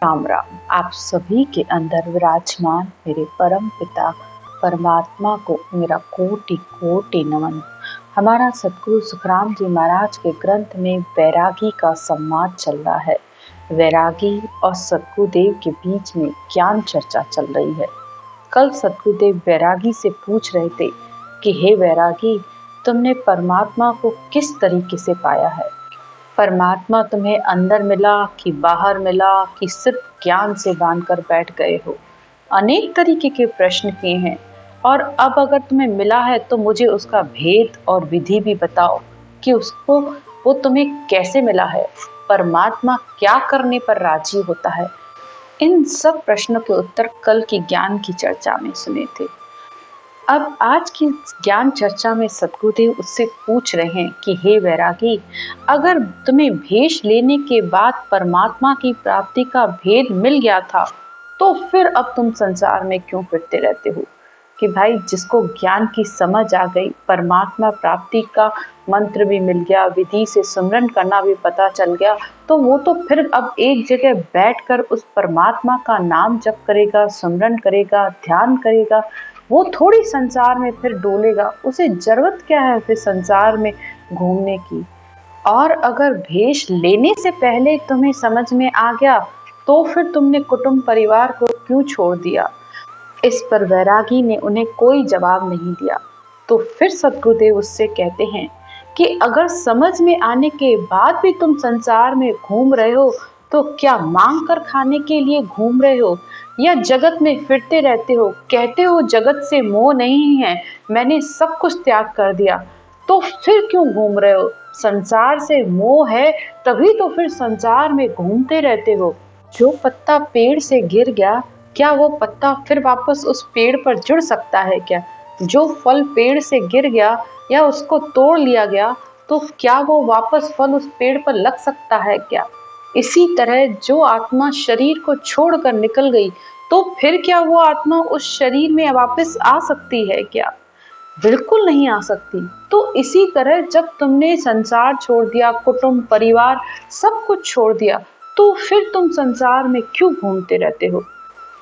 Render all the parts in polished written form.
राम राम। आप सभी के अंदर विराजमान मेरे परम पिता परमात्मा को मेरा कोटि कोटि नमन। हमारा सतगुरु सुखराम जी महाराज के ग्रंथ में वैरागी का संवाद चल रहा है। वैरागी और सतगुरुदेव के बीच में ज्ञान चर्चा चल रही है। कल सतगुरुदेव वैरागी से पूछ रहे थे कि हे वैरागी, तुमने परमात्मा को किस तरीके से पाया है? परमात्मा तुम्हें अंदर मिला कि बाहर मिला कि सिर्फ ज्ञान से बांध कर बैठ गए हो? अनेक तरीके के प्रश्न किए हैं। और अब अगर तुम्हें मिला है तो मुझे उसका भेद और विधि भी बताओ कि उसको वो तुम्हें कैसे मिला है। परमात्मा क्या करने पर राजी होता है? इन सब प्रश्नों के उत्तर कल की ज्ञान की चर्चा में सुने थे। अब आज की ज्ञान चर्चा में सतगुरुदेव उससे पूछ रहे हैं कि हे वैरागी, अगर तुम्हें भेष लेने के बाद परमात्मा की प्राप्ति का भेद मिल गया था तो फिर अब तुम संसार में क्यों फिरते रहते हो? कि भाई, जिसको ज्ञान की समझ आ गई, परमात्मा प्राप्ति का मंत्र भी मिल गया, विधि से सुमरन करना भी पता चल गया, तो वो तो फिर अब एक जगह बैठकर उस परमात्मा का नाम जप करेगा, सुमरन करेगा, ध्यान करेगा। वो थोड़ी संसार में फिर डोलेगा। उसे जरूरत क्या है फिर संसार में घूमने की? और अगर भेष लेने से पहले तुम्हें समझ में आ गया तो फिर तुमने कुटुंब परिवार को क्यों छोड़ दिया? इस पर वैरागी ने उन्हें कोई जवाब नहीं दिया। तो फिर सतगुरुदेव उससे कहते हैं कि अगर समझ में आने के बाद भी तुम संसार में घूम रहे हो तो क्या मांग कर खाने के लिए घूम रहे हो या जगत में फिरते रहते हो? कहते हो जगत से मोह नहीं है, मैंने सब कुछ त्याग कर दिया, तो फिर क्यों घूम रहे हो? संसार से मोह है तभी तो फिर संसार में घूमते रहते हो। जो पत्ता पेड़ से गिर गया, क्या वो पत्ता फिर वापस उस पेड़ पर जुड़ सकता है क्या? जो फल पेड़ से गिर गया या उसको तोड़ लिया गया तो क्या वो वापस फल उस पेड़ पर लग सकता है क्या? इसी तरह जो आत्मा शरीर को छोड़कर निकल गई तो फिर क्या वो आत्मा उस शरीर में वापस आ सकती है क्या? बिल्कुल नहीं आ सकती। तो इसी तरह जब तुमने संसार छोड़ दिया, कुटुंब परिवार सब कुछ छोड़ दिया, तो फिर तुम संसार में क्यों घूमते रहते हो?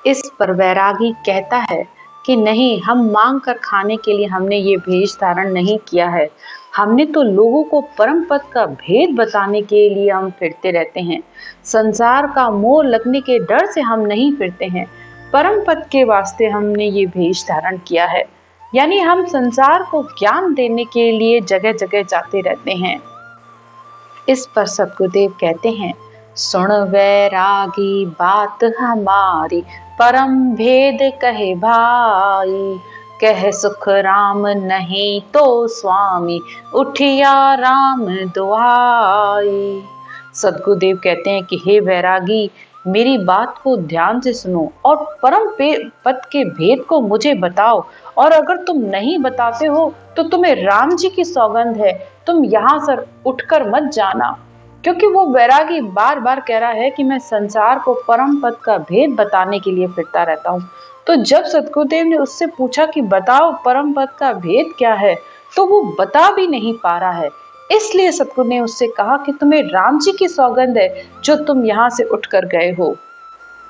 इस पर वैरागी कहता है कि नहीं, हम मांग कर खाने के लिए हमने ये भेष धारण नहीं किया है। हमने तो लोगों को परम पद का भेद बताने के लिए हम फिरते रहते हैं। संसार का मोह लगने के डर से हम नहीं फिरते हैं। परम पद के वास्ते हमने ये भेष धारण किया है। यानी हम संसार को ज्ञान देने के लिए जगह जगह जाते रहते हैं। इस पर सतगुरुदेव कहते हैं, सुन वैरागी बात हमारी, परम भेद कहे भाई। कह सुख राम नहीं तो स्वामी, उठिया राम दुआई। सतगुरुदेव कहते हैं कि हे वैरागी, मेरी बात को ध्यान से सुनो और परम पद के भेद को मुझे बताओ। और अगर तुम नहीं बताते हो तो तुम्हें राम जी की सौगंध है, तुम यहाँ से उठकर मत जाना। क्योंकि वो वैरागी बार बार कह रहा है कि मैं संसार को परम पद का भेद बताने के लिए फिरता रहता हूँ। तो जब सतगुरुदेव ने उससे पूछा कि बताओ परम पद का भेद क्या है, तो वो बता भी नहीं पा रहा है। इसलिए सतगुरु ने उससे कहा कि तुम्हें राम जी की सौगंध है जो तुम यहाँ से उठकर गए हो।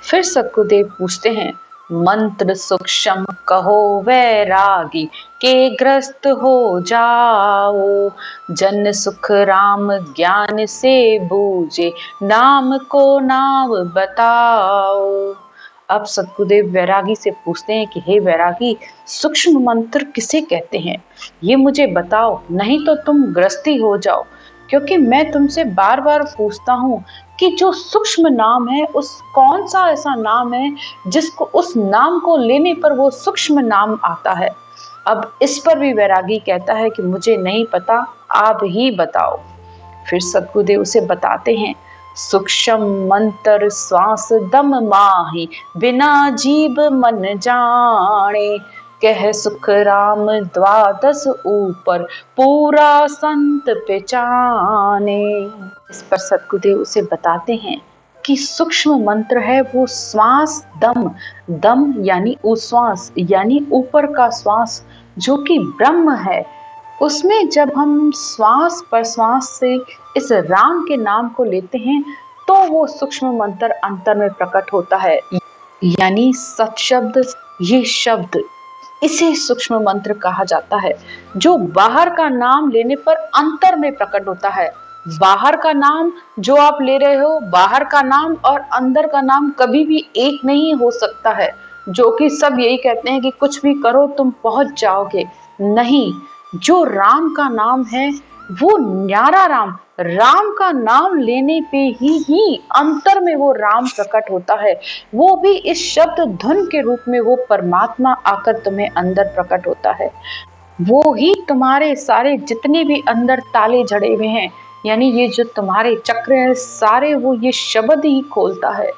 फिर सतगुरुदेव पूछते हैं, मंत्र सूक्ष्म कहो वैरागी, के ग्रस्त हो जाओ। जन सुख राम ज्ञान से बूझे, नाम को नाम बताओ। अब सतगुरुदेव वैरागी से पूछते हैं कि हे वैरागी, सूक्ष्म मंत्र किसे कहते हैं? ये मुझे बताओ, नहीं तो तुम ग्रस्ती हो जाओ। क्योंकि मैं तुमसे बार बार पूछता हूँ कि जो सूक्ष्म नाम है, उस कौन सा ऐसा नाम है जिसको उस नाम को लेने पर वो सूक्ष्म नाम आता है? अब इस पर भी वैरागी कहता है कि मुझे नहीं पता, आप ही बताओ। फिर सतगुरुदेव उसे बताते हैं, सूक्ष्म मंत्र श्वास दम माही, बिना जीव मन जाने। कह सुख राम द्वादश ऊपर, पूरा संत पहचाने। इस पर सतगुरुदेव उसे बताते हैं कि सूक्ष्म मंत्र है वो श्वास दम। दम यानी उश्वास, यानी ऊपर का श्वास जो कि ब्रह्म है। उसमें जब हम श्वास प्रश्वास से इस राम के नाम को लेते हैं तो वो सूक्ष्म मंत्र अंतर में प्रकट होता है। यानी सत शब्द, ये शब्द, इसे सूक्ष्म मंत्र कहा जाता है, जो बाहर का नाम लेने पर अंतर में प्रकट होता है। बाहर का नाम जो आप ले रहे हो, बाहर का नाम और अंदर का नाम कभी भी एक नहीं हो सकता है। जो कि सब यही कहते हैं कि कुछ भी करो तुम पहुंच जाओगे, नहीं। जो राम का नाम है वो न्यारा राम, राम का नाम लेने पे ही अंतर में वो राम प्रकट होता है। वो भी इस शब्द धुन के रूप में वो परमात्मा आकर तुम्हें अंदर प्रकट होता है। वो ही तुम्हारे सारे जितने भी अंदर ताले जड़े हुए हैं, यानी ये जो तुम्हारे चक्र है सारे, वो ये शब्द ही खोलता है।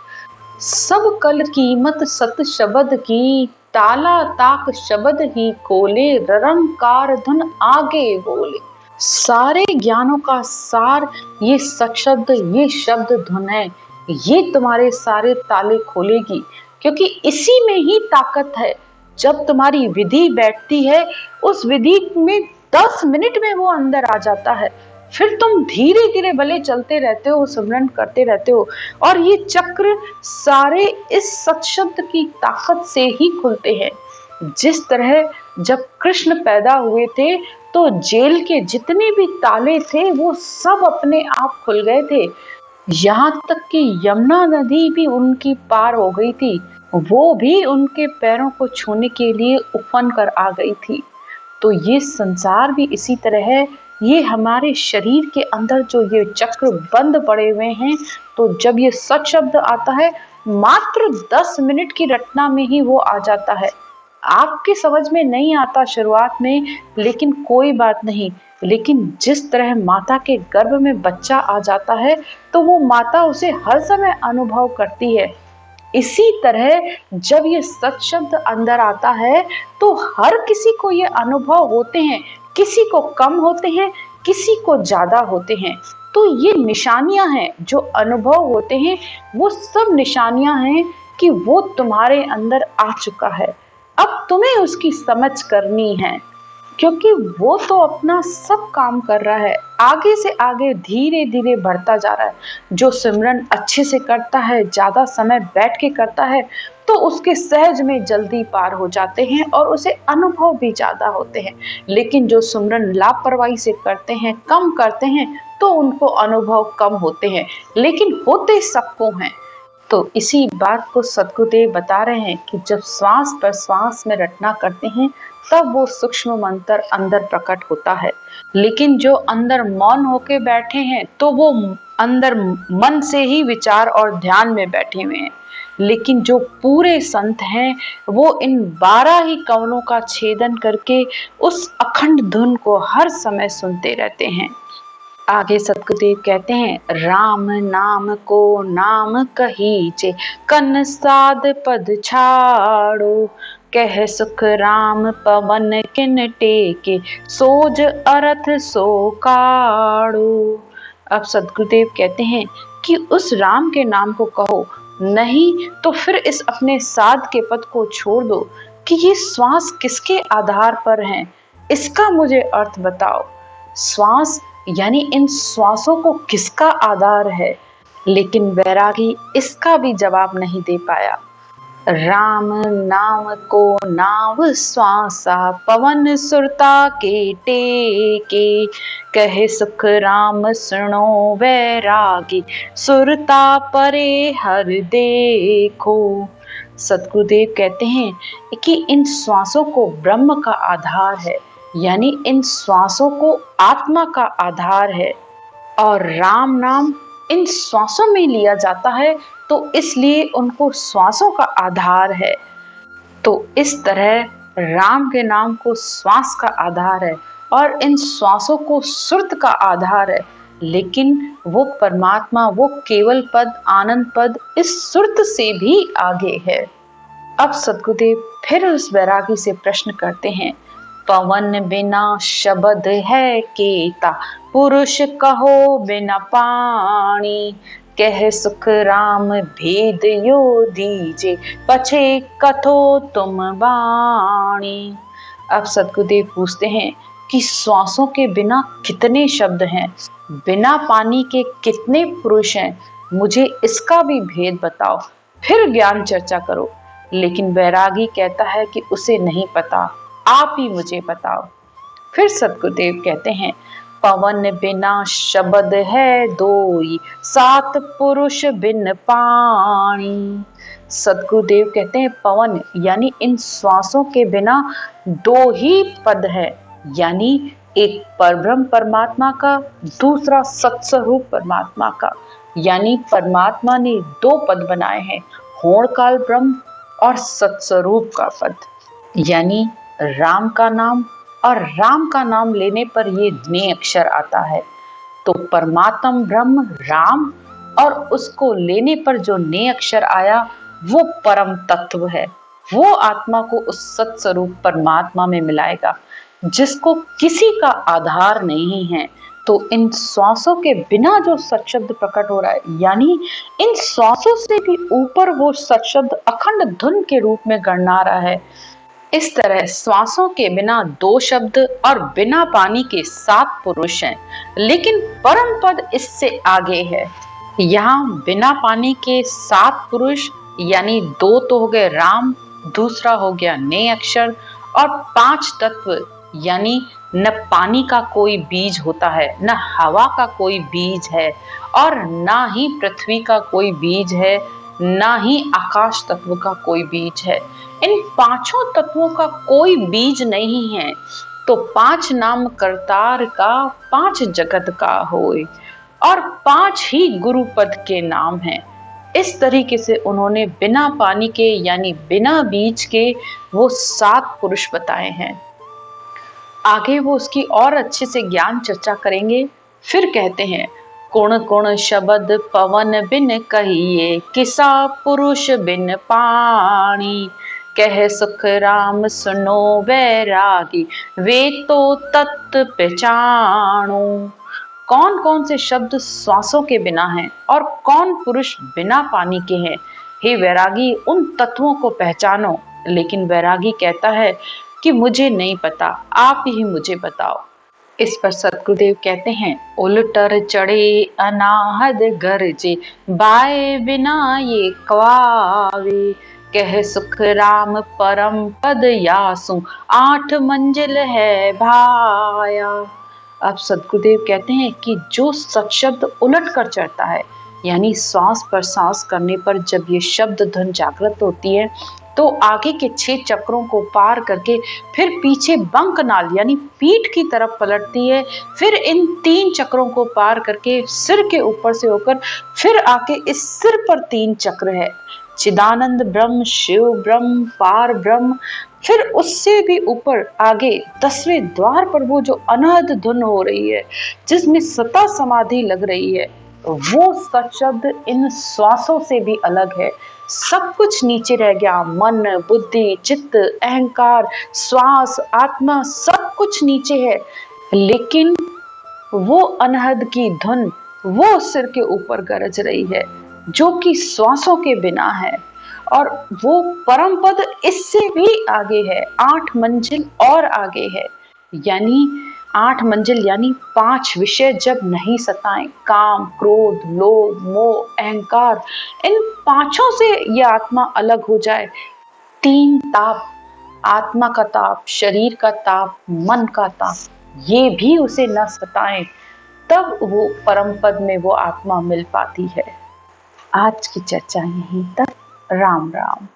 सब कल कीमत सत शब्द की, ताला ताक शब्द ही खोले, ररंकार धुन आगे बोले। सारे ज्ञानों का सार ये सत शब्द, ये शब्द धुन है। ये तुम्हारे सारे ताले खोलेगी, क्योंकि इसी में ही ताकत है। जब तुम्हारी विधि बैठती है, उस विधि में 10 मिनट में वो अंदर आ जाता है। फिर तुम धीरे धीरे भले चलते रहते हो, सिमरन करते रहते हो, और ये चक्र सारे इस सत्शब्द की ताकत से ही खुलते हैं। जिस तरह जब कृष्ण पैदा हुए थे तो जेल के जितने भी ताले थे वो सब अपने आप खुल गए थे। यहाँ तक कि यमुना नदी भी उनकी पार हो गई थी, वो भी उनके पैरों को छूने के लिए उफन कर आ गई थी। तो ये संसार भी इसी तरह है। ये हमारे शरीर के अंदर जो ये चक्र बंद पड़े हुए हैं, तो जब ये सत शब्द आता है, मात्र 10 मिनट की रचना में ही वो आ जाता है। आपके समझ में नहीं आता शुरुआत में, लेकिन कोई बात नहीं। लेकिन जिस तरह माता के गर्भ में बच्चा आ जाता है, तो वो माता उसे हर समय अनुभव करती है। इसी तरह जब ये सत शब्द अंदर आता है, तो हर किसी को ये अनुभव होते हैं। किसी को कम होते हैं, किसी को ज्यादा होते हैं। तो ये निशानियां हैं, जो अनुभव होते हैं वो सब निशानियां हैं कि वो तुम्हारे अंदर आ चुका है। अब तुम्हें उसकी समझ करनी है, क्योंकि वो तो अपना सब काम कर रहा है, आगे से आगे धीरे धीरे बढ़ता जा रहा है। जो सिमरन अच्छे से करता है, ज्यादा समय बैठ के करता है, तो उसके सहज में जल्दी पार हो जाते हैं और उसे अनुभव भी ज्यादा होते हैं। लेकिन जो सिमरन लापरवाही से करते हैं, कम करते हैं, तो उनको अनुभव कम होते हैं, लेकिन होते सबको हैं। तो इसी बात को सद्गुरुदेव बता रहे हैं कि जब श्वास पर श्वास में रटना करते हैं, तब वो सूक्ष्म मंत्र अंदर प्रकट होता है। लेकिन जो अंदर मौन होके बैठे हैं, तो वो अंदर मन से ही विचार और ध्यान में बैठे हुए हैं। लेकिन जो पूरे संत हैं, वो इन 12 ही कवनों का छेदन करके उस अखंड धुन को हर समय सुनते रहते हैं। आगे सतगुरुदेव कहते हैं, राम नाम को नाम कहीचे, कन साध पद छाड़ो, कह सुख राम पवन किन टेके, सोज अरथ सो काड़ो। अब सतगुरुदेव कहते हैं कि उस राम के नाम को कहो, नहीं तो फिर इस अपने साध के पद को छोड़ दो कि ये श्वास किसके आधार पर हैं, इसका मुझे अर्थ बताओ। श्वास यानी इन श्वासों को किसका आधार है? लेकिन वैरागी इसका भी जवाब नहीं दे पाया। राम नाम को नाव श्वासा, पवन सुरता के टेके, कहे सुख राम सुनो वैरागी, सुरता परे हर देखो। सतगुरुदेव कहते हैं कि इन श्वासों को ब्रह्म का आधार है, यानी इन श्वासों को आत्मा का आधार है, और राम नाम इन श्वासों में लिया जाता है, तो इसलिए उनको श्वासों का आधार है। तो इस तरह राम के नाम को श्वास का आधार है और इन श्वासों को सुरत का आधार है। लेकिन वो परमात्मा, वो केवल पद, आनंद पद इस सुरत से भी आगे है। अब सद्गुरुदेव फिर उस वैरागी से प्रश्न करते हैं, पवन बिना शब्द है केता, पुरुष कहो बिना पानी, कह सुख राम भेद यो दीजे, पछे कथो तुम बाणी। अब सद्गुरुदेव पूछते हैं कि श्वासों के बिना कितने शब्द हैं, बिना पानी के कितने पुरुष हैं, मुझे इसका भी भेद बताओ, फिर ज्ञान चर्चा करो। लेकिन वैरागी कहता है कि उसे नहीं पता, आप ही मुझे बताओ। फिर सद्गुरुदेव कहते हैं, पवन बिना शब्द है दोई, सात पुरुष बिन पानी। सद्गुरुदेव कहते हैं पवन यानी इन श्वासों के बिना दो ही पद है, यानी एक परब्रह्म परमात्मा का, दूसरा सत्स्वरूप परमात्मा का। यानी परमात्मा ने दो पद बनाए हैं, होण काल ब्रह्म और सत्स्वरूप का पद, यानी राम का नाम, और राम का नाम लेने पर ये ने अक्षर आता है। तो परमात्म ब्रह्म राम, और उसको लेने पर जो ने अक्षर आया वो परम तत्व है। वो आत्मा को उस सत्स्वरूप परमात्मा में मिलाएगा जिसको किसी का आधार नहीं है। तो इन श्वासों के बिना जो सत्शब्द प्रकट हो रहा है, यानी इन श्वासों से भी ऊपर वो सत्शब्द अखंड धुन के रूप में गणना रहा है। इस तरह श्वासों के बिना दो शब्द और बिना पानी के सात पुरुष हैं, लेकिन परम पद इससे आगे है। यहाँ बिना पानी के सात पुरुष, यानी दो तो हो गए राम, दूसरा हो गया ने अक्षर, और पांच तत्व, यानी न पानी का कोई बीज होता है, न हवा का कोई बीज है, और ना ही पृथ्वी का कोई बीज है, ना ही आकाश तत्व का कोई बीज है। इन पांचों तत्वों का कोई बीज नहीं है। तो पांच नाम करतार का, पांच जगत का होए, और पांच ही गुरु पद के नाम हैं। इस तरीके से उन्होंने बिना पानी के यानी बिना बीज के वो सात पुरुष बताए हैं। आगे वो उसकी और अच्छे से ज्ञान चर्चा करेंगे। फिर कहते हैं, कुण कुण शब्द पवन बिन कहिए, किसा पुरुष बिन पानी। कह सुख राम सुनो वैरागी, वे तो तत्व पहचानो। कौन कौन से शब्द श्वासों के बिना हैं और कौन पुरुष बिना पानी के हैं? हे वैरागी, उन तत्वों को पहचानो। लेकिन वैरागी कहता है कि मुझे नहीं पता, आप ही मुझे बताओ। इस पर सद्गुरुदेव कहते हैं, उलटर चढ़े अनाहद गरजे, बाए बिना ये क्वावे। कह सुख राम परम पद यासु, आठ मंजिल है भाया। अब सद्गुरुदेव कहते हैं कि जो सत्शब्द उलट कर चढ़ता है, यानी सांस पर सांस करने पर जब ये शब्द धुन जागृत होती है तो आगे के 6 चक्रों को पार करके फिर पीछे बंकनाल यानी पीठ की तरफ पलटती है। फिर इन 3 चक्रों को पार करके सिर के ऊपर से होकर फिर आके इस सिर पर 3 चक्र है, चिदानंद ब्रह्म, शिव ब्रह्म, पार ब्रह्म। फिर उससे भी ऊपर आगे 10वें द्वार पर वो जो अनहद धुन हो रही है, जिसमें सता समाधि लग रही है, वो सत्शब्द इन श्वासों से भी अलग है। सब कुछ नीचे रह गया, मन, बुद्धि, चित्त, अहंकार, श्वास, आत्मा, सब कुछ नीचे है। लेकिन वो अनहद की धुन वो सिर के ऊपर गरज रही है, जो कि श्वासों के बिना है। और वो परम पद इससे भी आगे है, 8 मंजिल और आगे है। यानी 8 मंजिल यानी 5 विषय जब नहीं सताएं, काम, क्रोध, लोभ, मोह, अहंकार, इन पांचों से ये आत्मा अलग हो जाए। 3 ताप, आत्मा का ताप, शरीर का ताप, मन का ताप, ये भी उसे न सताएं, तब वो परम पद में वो आत्मा मिल पाती है। आज की चर्चा यहीं तक। राम राम।